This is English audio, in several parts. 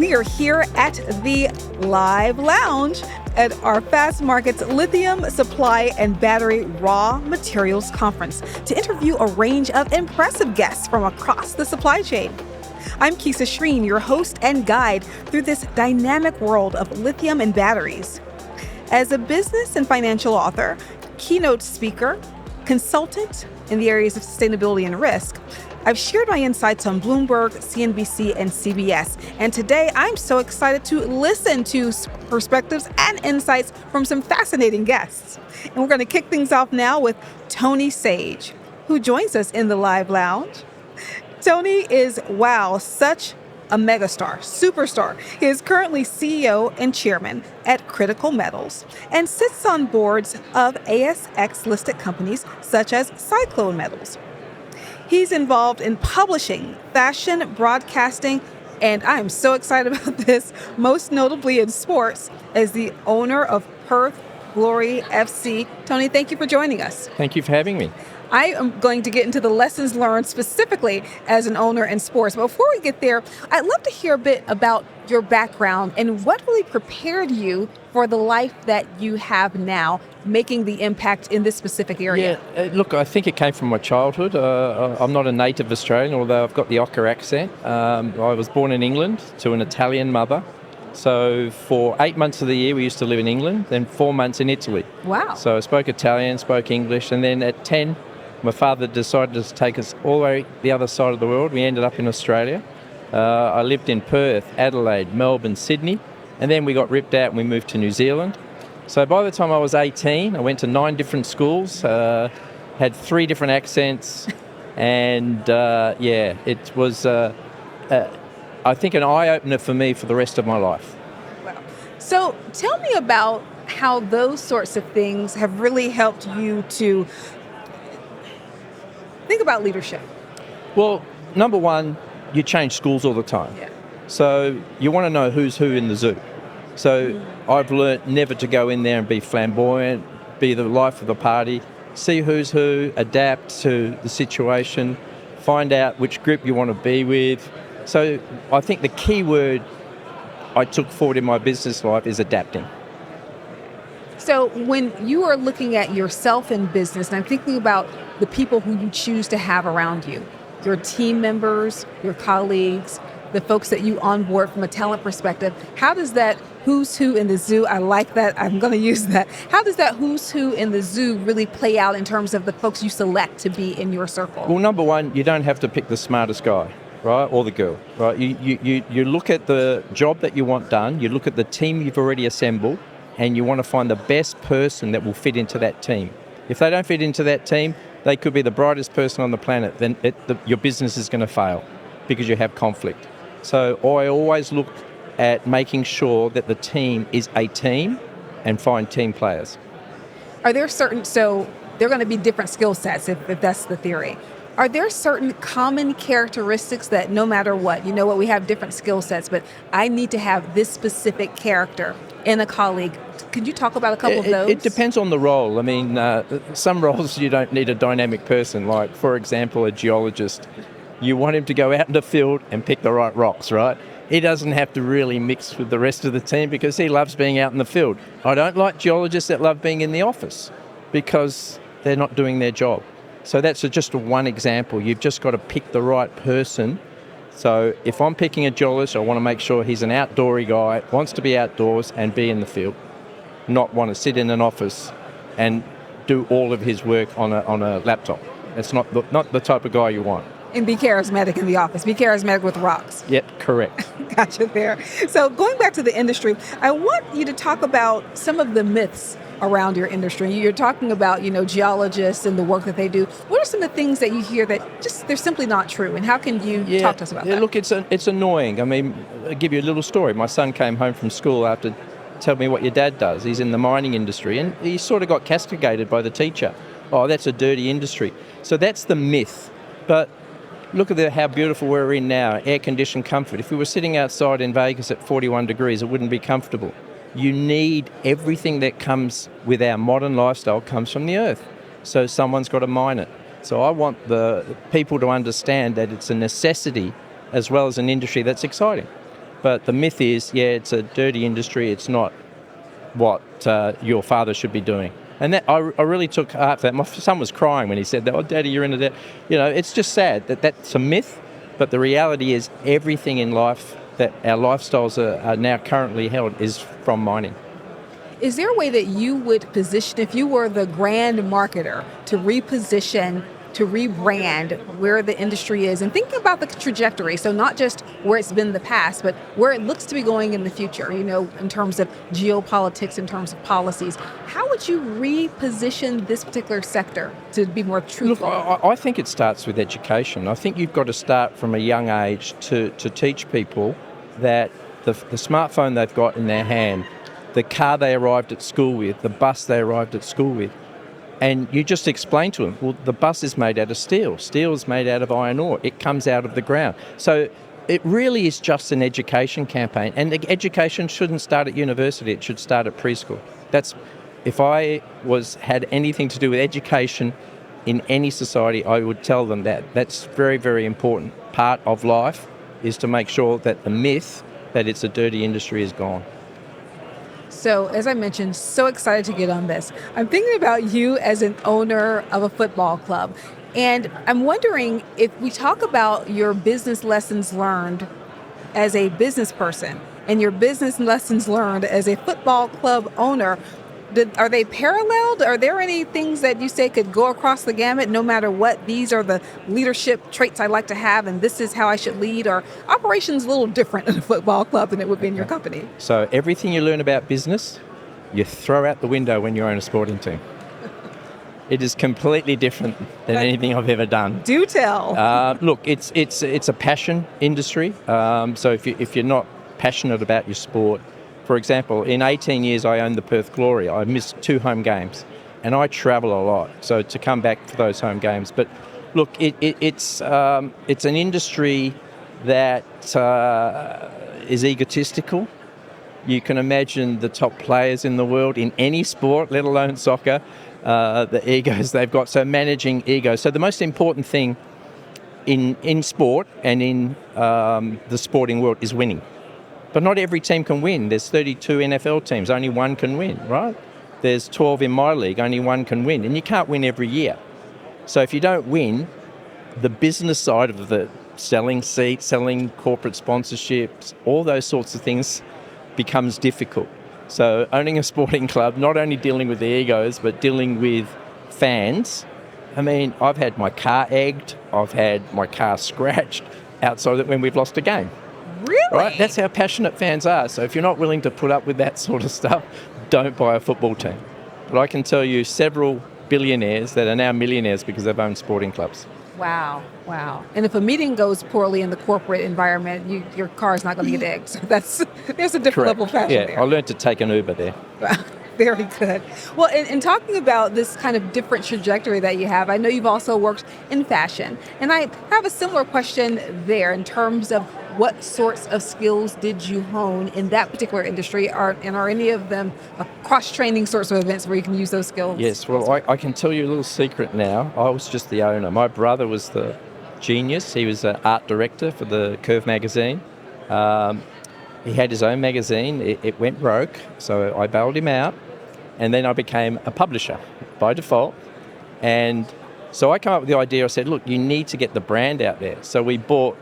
We are here at the Live Lounge at our FastMarkets Lithium Supply and Battery Raw Materials Conference to interview a range of impressive guests from across the supply chain. I'm Keisha Shreen, your host and guide through this dynamic world of lithium and batteries. As a business and financial author, keynote speaker, consultant in the areas of sustainability and risk, I've shared my insights on Bloomberg, CNBC, and CBS. And today, I'm so excited to listen to perspectives and insights from some fascinating guests. And we're going to kick things off now with Tony Sage, who joins us in the Live Lounge. Tony is, such a megastar, superstar. He is currently CEO and chairman at Critical Metals and sits on boards of ASX-listed companies such as Cyclone Metals. He's involved in publishing, fashion, broadcasting, and I am so excited about this, most notably in sports, as the owner of Perth Glory FC. Tony, thank you for joining us. Thank you for having me. I am going to get into the lessons learned specifically as an owner in sports. But before we get there, I'd love to hear a bit about your background and what really prepared you for the life that you have now, making the impact in this specific area. Yeah, look, I think it came from my childhood. I'm not a native Australian, although I've got the Ochre accent. I was born in England to an Italian mother. So for 8 months of the year, we used to live in England, then 4 months in Italy. Wow. So I spoke Italian, spoke English, and then at 10, my father decided to take us all the way the other side of the world. We ended up in Australia. I lived in Perth, Adelaide, Melbourne, Sydney, and then we got ripped out and we moved to New Zealand. So by the time I was 18, I went to 9 different schools, had 3 different accents, and it was, I think, an eye-opener for me for the rest of my life. Wow. So tell me about how those sorts of things have really helped you to think about leadership. Well, number one, you change schools all the time. Yeah. So you want to know who's who in the zoo. So I've learnt never to go in there and be flamboyant, be the life of the party, see who's who, adapt to the situation, find out which group you want to be with. So I think the key word I took forward in my business life is adapting. So when you are looking at yourself in business, and I'm thinking about the people who you choose to have around you, your team members, your colleagues, the folks that you onboard from a talent perspective, how does that who's who in the zoo, I like that, I'm going to use that, how does that who's who in the zoo really play out in terms of the folks you select to be in your circle? Well, number one, you don't have to pick the smartest guy, right, or the girl, right? You look at the job that you want done, you look at the team you've already assembled, and you want to find the best person that will fit into that team. If they don't fit into that team, they could be the brightest person on the planet, then your business is going to fail because you have conflict. So I always look at making sure that the team is a team and find team players. Are there so there are going to be different skill sets if that's the theory. Are there certain common characteristics that no matter what, we have different skill sets, but I need to have this specific character in a colleague? Could you talk about a couple of those? It depends on the role. I mean, some roles you don't need a dynamic person, like, for example, a geologist. You want him to go out in the field and pick the right rocks, right? He doesn't have to really mix with the rest of the team because he loves being out in the field. I don't like geologists that love being in the office because they're not doing their job. So that's just one example. You've just got to pick the right person. So if I'm picking a geologist, I want to make sure he's an outdoorsy guy, wants to be outdoors and be in the field, not want to sit in an office and do all of his work on a laptop. That's not the type of guy you want. And be charismatic in the office. Be charismatic with rocks. Yep, correct. Gotcha there. So going back to the industry, I want you to talk about some of the myths around your industry. You're talking about, geologists and the work that they do. What are some of the things that you hear that they're simply not true? And how can you talk to us about that? Look, it's annoying. I mean, I'll give you a little story. My son came home from school after tell me what your dad does. He's in the mining industry, and he sort of got castigated by the teacher. Oh, that's a dirty industry. So that's the myth. But look at how beautiful we're in now, air-conditioned comfort. If we were sitting outside in Vegas at 41 degrees, it wouldn't be comfortable. You need everything that comes with our modern lifestyle comes from the earth. So someone's got to mine it. So I want the people to understand that it's a necessity as well as an industry that's exciting. But the myth is, it's a dirty industry. It's not what your father should be doing. And that I really took heart for that. My son was crying when he said that. Oh, Daddy, you're into that. It's just sad that that's a myth. But the reality is everything in life that our lifestyles are now currently held is from mining. Is there a way that you would position, if you were the grand marketer, to reposition, to rebrand where the industry is and thinking about the trajectory? So not just where it's been in the past, but where it looks to be going in the future, in terms of geopolitics, in terms of policies. How would you reposition this particular sector to be more truthful? Look, I think it starts with education. I think you've got to start from a young age to teach people that the smartphone they've got in their hand, the car they arrived at school with, the bus they arrived at school with, and you just explain to them, well, the bus is made out of steel. Steel is made out of iron ore. It comes out of the ground. So it really is just an education campaign. And the education shouldn't start at university. It should start at preschool. If I had anything to do with education in any society, I would tell them that. That's very, very important part of life, is to make sure that the myth that it's a dirty industry is gone. So, as I mentioned, so excited to get on this. I'm thinking about you as an owner of a football club. And I'm wondering if we talk about your business lessons learned as a business person and your business lessons learned as a football club owner, are they paralleled? Are there any things that you say could go across the gamut no matter what? These are the leadership traits I like to have, and this is how I should lead. Or operations a little different in a football club than it would be in your company? So everything you learn about business, you throw out the window when you own a sporting team. It is completely different than anything I've ever done. Do tell. Look, it's a passion industry. So if you're not passionate about your sport, for example, in 18 years I owned the Perth Glory. I missed 2 home games, and I travel a lot. So to come back for those home games, but look, it's an industry that is egotistical. You can imagine the top players in the world in any sport, let alone soccer, the egos they've got. So managing egos. So the most important thing in sport and in the sporting world is winning. But not every team can win. There's 32 NFL teams, only one can win, right? There's 12 in my league, only one can win. And you can't win every year. So if you don't win, the business side of the selling seats, selling corporate sponsorships, all those sorts of things becomes difficult. So owning a sporting club, not only dealing with the egos, but dealing with fans. I mean, I've had my car egged, I've had my car scratched outside it when we've lost a game. Really? Right? That's how passionate fans are. So if you're not willing to put up with that sort of stuff, don't buy a football team. But I can tell you several billionaires that are now millionaires because they've owned sporting clubs. Wow. And if a meeting goes poorly in the corporate environment, your car is not going to get egged. So there's a different Correct. level of passion there. I learned to take an Uber there. Very good. Well, in talking about this kind of different trajectory that you have, I know you've also worked in fashion. And I have a similar question there in terms of what sorts of skills did you hone in that particular industry? Are any of them cross-training sorts of events where you can use those skills? Yes, well, I can tell you a little secret now. I was just the owner. My brother was the genius. He was an art director for the Curve magazine. He had his own magazine. It went broke, so I bailed him out. And then I became a publisher by default. And so I came up with the idea. I said, look, you need to get the brand out there. So we bought,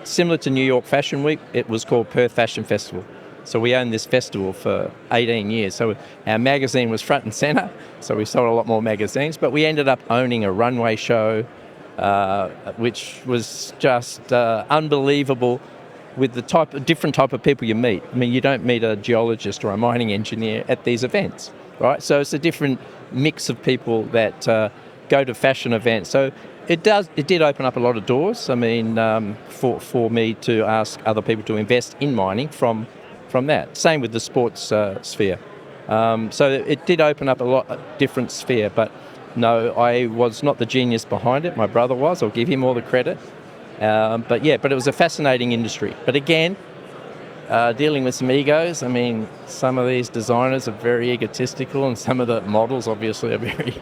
similar to New York Fashion Week, it was called Perth Fashion Festival. So we owned this festival for 18 years. So our magazine was front and center. So we sold a lot more magazines. But we ended up owning a runway show, which was just unbelievable with the different type of people you meet. I mean, you don't meet a geologist or a mining engineer at these events, right? So it's a different mix of people that go to fashion events. So it did open up a lot of doors. I mean, for me to ask other people to invest in mining from that. Same with the sports sphere. So it did open up a lot of different sphere. But no, I was not the genius behind it. My brother was. I'll give him all the credit. But it was a fascinating industry. But again, dealing with some egos. I mean, some of these designers are very egotistical, and some of the models obviously are very,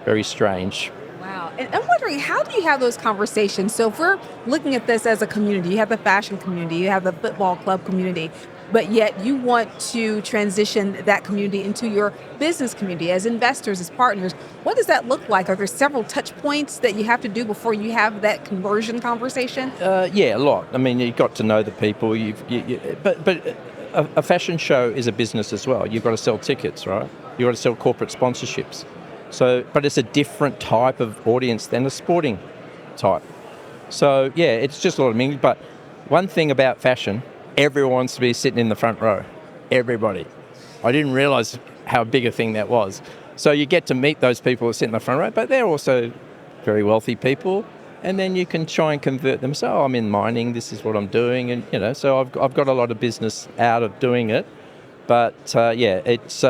very strange. Wow. And I'm wondering, how do you have those conversations? So if we're looking at this as a community, you have the fashion community, you have the football club community, but yet you want to transition that community into your business community as investors, as partners. What does that look like? Are there several touch points that you have to do before you have that conversion conversation? Yeah, a lot. I mean, you've got to know the people. But a fashion show is a business as well. You've got to sell tickets, right? You've got to sell corporate sponsorships. So, but it's a different type of audience than a sporting type. So, yeah, it's just a lot of mingling. But one thing about fashion, everyone wants to be sitting in the front row. Everybody. I didn't realise how big a thing that was. So you get to meet those people who sit in the front row, but they're also very wealthy people. And then you can try and convert them. So, I'm in mining, this is what I'm doing. And, so I've got a lot of business out of doing it. But, it's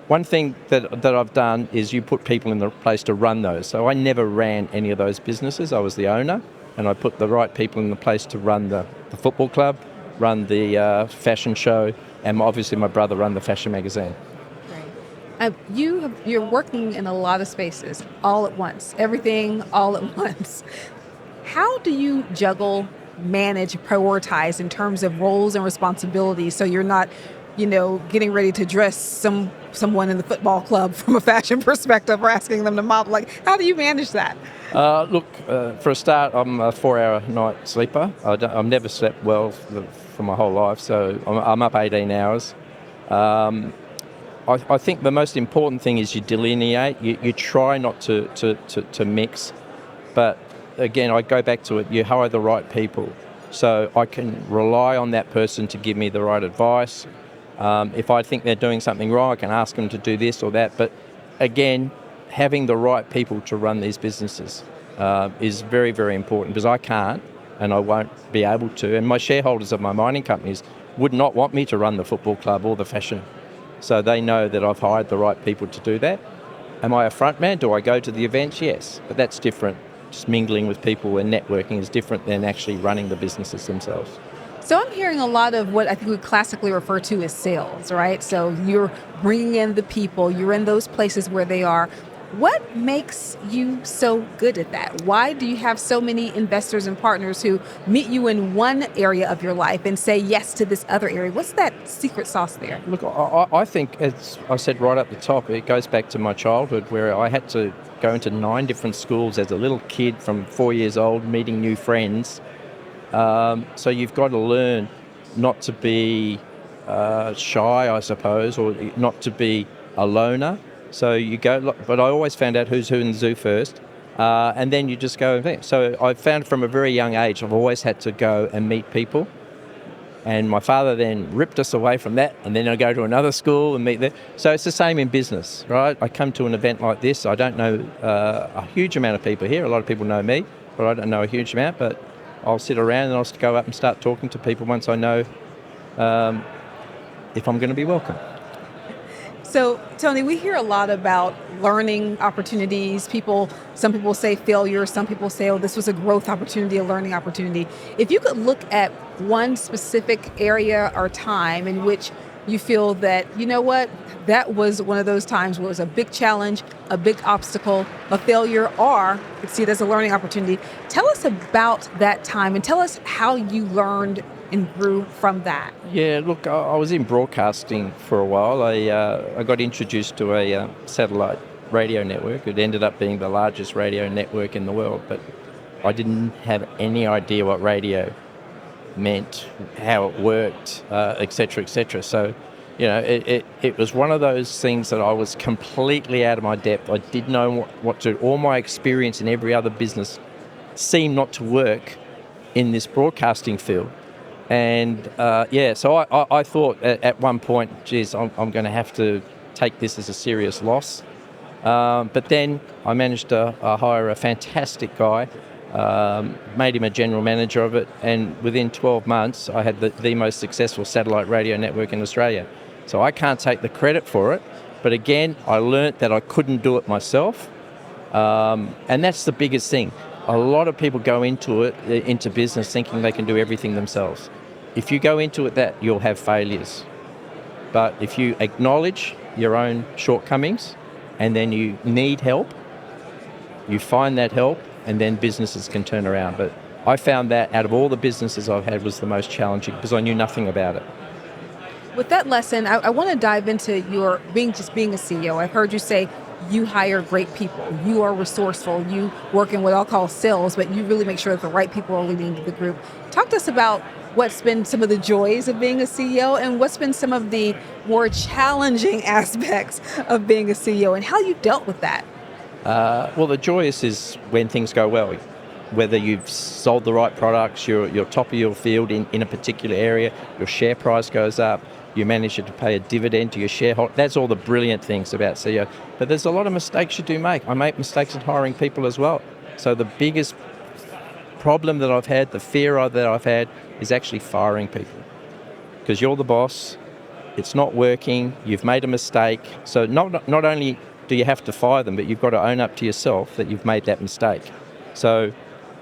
one thing that I've done is you put people in the place to run those. So I never ran any of those businesses. I was the owner, and I put the right people in the place to run the football club, run the fashion show, and obviously my brother run the fashion magazine. You're working in a lot of spaces all at once, everything all at once. How do you juggle, manage, prioritize in terms of roles and responsibilities so you're not, getting ready to dress someone in the football club from a fashion perspective or asking them to model? Like, how do you manage that? For a start, I'm a 4-hour night sleeper. I've never slept well for my whole life, so I'm up 18 hours. I think the most important thing is you delineate. You try not to mix, but again, I go back to it. You hire the right people, so I can rely on that person to give me the right advice. If I think they're doing something wrong, I can ask them to do this or that. But again, having the right people to run these businesses is very, very important, because I can't and I won't be able to. And my shareholders of my mining companies would not want me to run the football club or the fashion. So they know that I've hired the right people to do that. Am I a front man? Do I go to the events? Yes, but that's different. Just mingling with people and networking is different than actually running the businesses themselves. So I'm hearing a lot of what I think we classically refer to as sales, right? So you're bringing in the people, you're in those places where they are. What makes you so good at that? Why do you have so many investors and partners who meet you in one area of your life and say yes to this other area? What's that secret sauce there? Look, I think, as I said right up the top, it goes back to my childhood where I had to go into 9 different schools as a little kid from 4 years old, meeting new friends. So you've got to learn not to be shy, I suppose, or not to be a loner. So you go, but I always found out who's who in the zoo first, and then you just go there. So I found from a very young age, I've always had to go and meet people. And my father then ripped us away from that, and then I go to another school and meet there. So it's the same in business, right? I come to an event like this, I don't know a huge amount of people here. A lot of people know me, but I don't know a huge amount. But I'll sit around and I'll go up and start talking to people once I know if I'm going to be welcome. So, Tony, we hear a lot about learning opportunities. Some people say failure. Some people say, oh, this was a growth opportunity, a learning opportunity. If you could look at one specific area or time in which you feel that, you know what, that was one of those times where it was a big challenge, a big obstacle, a failure, or you could see it as a learning opportunity. Tell us about that time and tell us how you learned and grew from that. Yeah, look, I was in broadcasting for a while. I got introduced to a satellite radio network. It ended up being the largest radio network in the world, but I didn't have any idea what radio meant, how it worked, et cetera, et cetera. So, it was one of those things that I was completely out of my depth. I didn't know what to do. All my experience in every other business seemed not to work in this broadcasting field. And so I thought at one point, geez, I'm going to have to take this as a serious loss. But then I managed to hire a fantastic guy, made him a general manager of it, and within 12 months I had the most successful satellite radio network in Australia. So I can't take the credit for it, but again, I learnt that I couldn't do it myself, and that's the biggest thing. A lot of people go into business thinking they can do everything themselves. If you go into it that, you'll have failures. But if you acknowledge your own shortcomings and then you need help, You find that help, and then businesses can turn around. But I found that out of all the businesses I've had was the most challenging because I knew nothing about it. With that lesson, I want to dive into your being a CEO. I've heard you say you hire great people. You are resourceful. You work in what I'll call sales, but you really make sure that the right people are leading the group. Talk to us about what's been some of the joys of being a CEO and what's been some of the more challenging aspects of being a CEO and how you dealt with that. Well, the joyous is when things go well. Whether you've sold the right products, you're top of your field in a particular area, your share price goes up, you manage to pay a dividend to your shareholder. That's all the brilliant things about CEO. But there's a lot of mistakes you do make. I make mistakes in hiring people as well. So the biggest problem that I've had, the fear that I've had, is actually firing people. Because you're the boss, it's not working, you've made a mistake. So not only do you have to fire them, but you've got to own up to yourself that you've made that mistake. So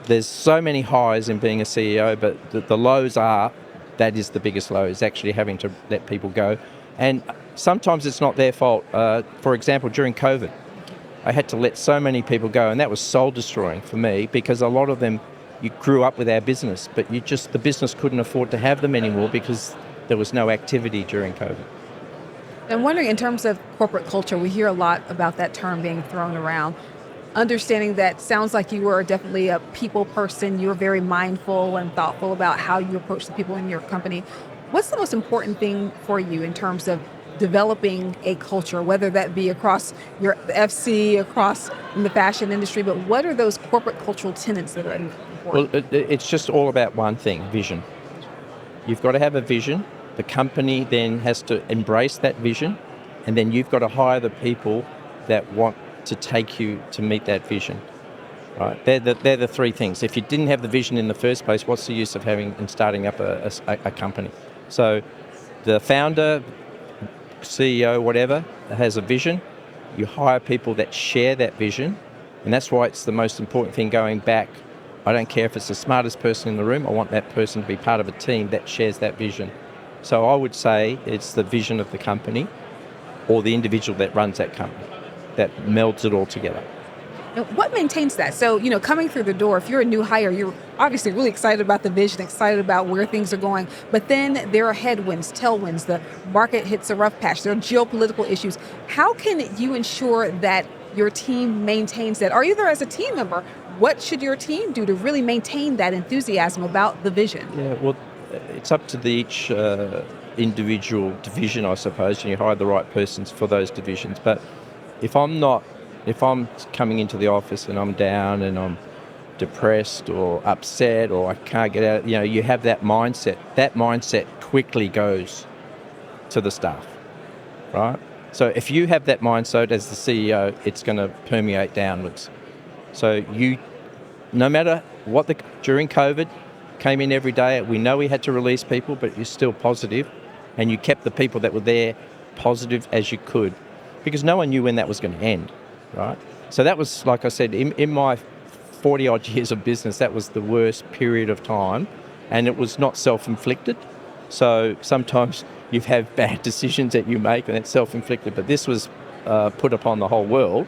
there's so many highs in being a CEO, but the lows are, that is the biggest low, is actually having to let people go. And sometimes it's not their fault. For example, during COVID, I had to let so many people go, and that was soul destroying for me because a lot of them, you grew up with our business, but the business couldn't afford to have them anymore because there was no activity during COVID. I'm wondering, in terms of corporate culture, we hear a lot about that term being thrown around. Understanding that sounds like you were definitely a people person. You were very mindful and thoughtful about how you approach the people in your company. What's the most important thing for you in terms of developing a culture, whether that be across your FC, across in the fashion industry, but what are those corporate cultural tenets that are important? Well, it's just all about one thing, vision. You've got to have a vision. The company then has to embrace that vision, and then you've got to hire the people that want to take you to meet that vision. Right? They're the three things. If you didn't have the vision in the first place, what's the use of having and starting up a company? So the founder, CEO, whatever, has a vision. You hire people that share that vision, and that's why it's the most important thing going back. I don't care if it's the smartest person in the room, I want that person to be part of a team that shares that vision. So I would say it's the vision of the company or the individual that runs that company that melds it all together. And what maintains that? So, coming through the door, if you're a new hire, you're obviously really excited about the vision, excited about where things are going. But then there are headwinds, tailwinds, the market hits a rough patch, there are geopolitical issues. How can you ensure that your team maintains that? Or either as a team member, what should your team do to really maintain that enthusiasm about the vision? Yeah, well, it's up to each individual division, I suppose, and you hire the right persons for those divisions. But if I'm coming into the office and I'm down and I'm depressed or upset or I can't get out, you have that mindset. That mindset quickly goes to the staff, right? So if you have that mindset as the CEO, it's going to permeate downwards. So no matter what, during COVID, came in every day, we know we had to release people, but you're still positive, and you kept the people that were there positive as you could, because no one knew when that was going to end, right? So that was, like I said, in my 40-odd years of business, that was the worst period of time, and it was not self-inflicted. So sometimes you have bad decisions that you make, and it's self-inflicted, but this was put upon the whole world.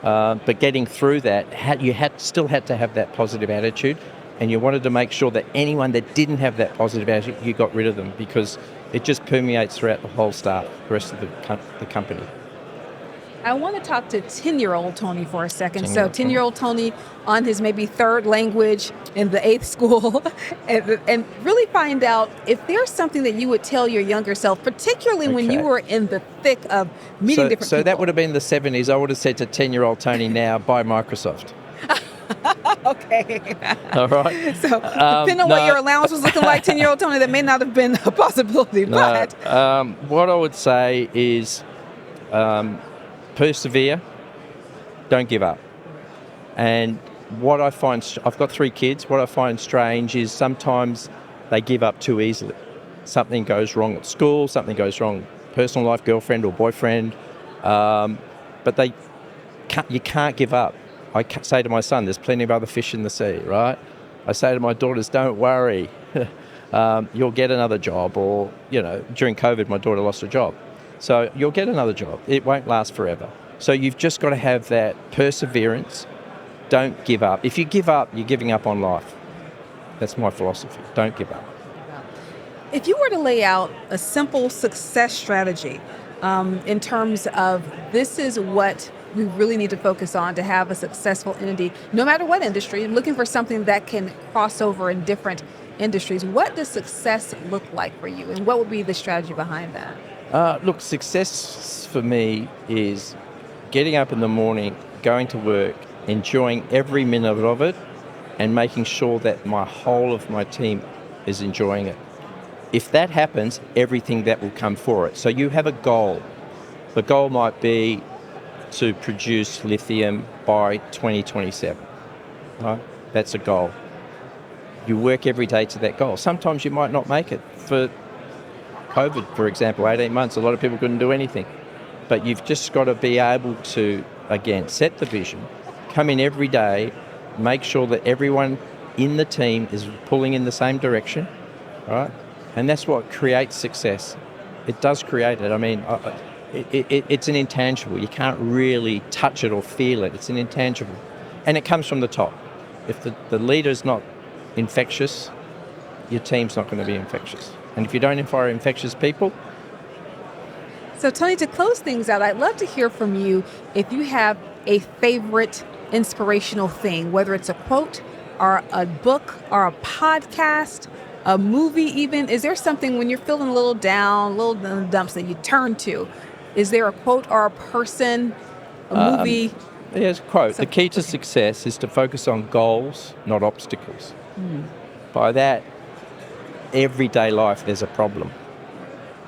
But getting through that, you still had to have that positive attitude, and you wanted to make sure that anyone that didn't have that positive attitude, you got rid of them, because it just permeates throughout the whole staff, the rest of the company. I want to talk to 10-year-old Tony for a second. So 10-year-old Tony on his maybe third language in the 8th school and really find out if there's something that you would tell your younger self, particularly when you were in the thick of meeting different people. So that would have been the 70s. I would have said to 10-year-old Tony now, buy Microsoft. Okay. All right. So depending on what your allowance was looking like, 10-year-old Tony, that may not have been a possibility. But what I would say is persevere, don't give up. And what I find, I've got 3 kids, what I find strange is sometimes they give up too easily. Something goes wrong at school, something goes wrong, personal life, girlfriend or boyfriend, but you can't give up. I say to my son, there's plenty of other fish in the sea, right? I say to my daughters, don't worry, you'll get another job. Or, during COVID, my daughter lost her job. So you'll get another job. It won't last forever. So you've just got to have that perseverance don't give up. If you give up, you're giving up on life. That's my philosophy. Don't give up. If you were to lay out a simple success strategy in terms of this is what we really need to focus on to have a successful entity, no matter what industry, looking for something that can cross over in different industries, what does success look like for you, and what would be the strategy behind that? Look, success for me is getting up in the morning, going to work, enjoying every minute of it, and making sure that my whole of my team is enjoying it. If that happens, everything that will come for it. So you have a goal. The goal might be to produce lithium by 2027. Right? That's a goal. You work every day to that goal. Sometimes you might not make it. For COVID, for example, 18 months, a lot of people couldn't do anything. But you've just got to be able to, again, set the vision, come in every day, make sure that everyone in the team is pulling in the same direction, right? And that's what creates success. It does create it. I mean, it's an intangible. You can't really touch it or feel it. It's an intangible. And it comes from the top. If the leader's not infectious, your team's not going to be infectious. And if you don't inspire infectious people... So, Tony, to close things out, I'd love to hear from you if you have a favorite inspirational thing, whether it's a quote or a book or a podcast, a movie even. Is there something when you're feeling a little down, a little in the dumps that you turn to? Is there a quote or a person, a movie? There's a quote. The key to success is to focus on goals, not obstacles. By that, everyday life, there's a problem.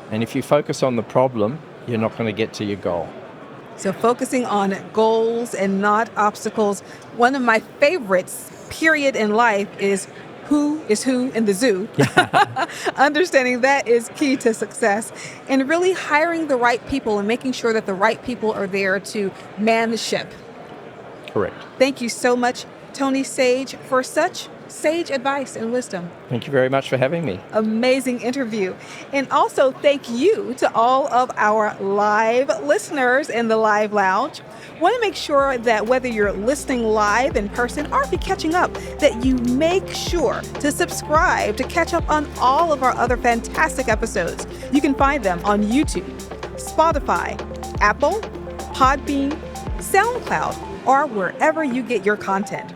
And if you focus on the problem, you're not going to get to your goal. So focusing on goals and not obstacles. One of my favorites, period, in life is who is who in the zoo. Understanding that is key to success. And really hiring the right people and making sure that the right people are there to man the ship. Correct. Thank you so much, Tony Sage, for such sage advice and wisdom. Thank you very much for having me. Amazing interview. And also thank you to all of our live listeners in the Live Lounge. Want to make sure that whether you're listening live in person or if you're catching up, that you make sure to subscribe to catch up on all of our other fantastic episodes. You can find them on YouTube, Spotify, Apple, Podbean, SoundCloud, or wherever you get your content.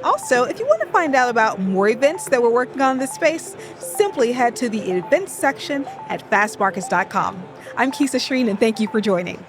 Also, if you want to find out about more events that we're working on in this space, simply head to the events section at FastMarkets.com. I'm Keisha Shreen, and thank you for joining.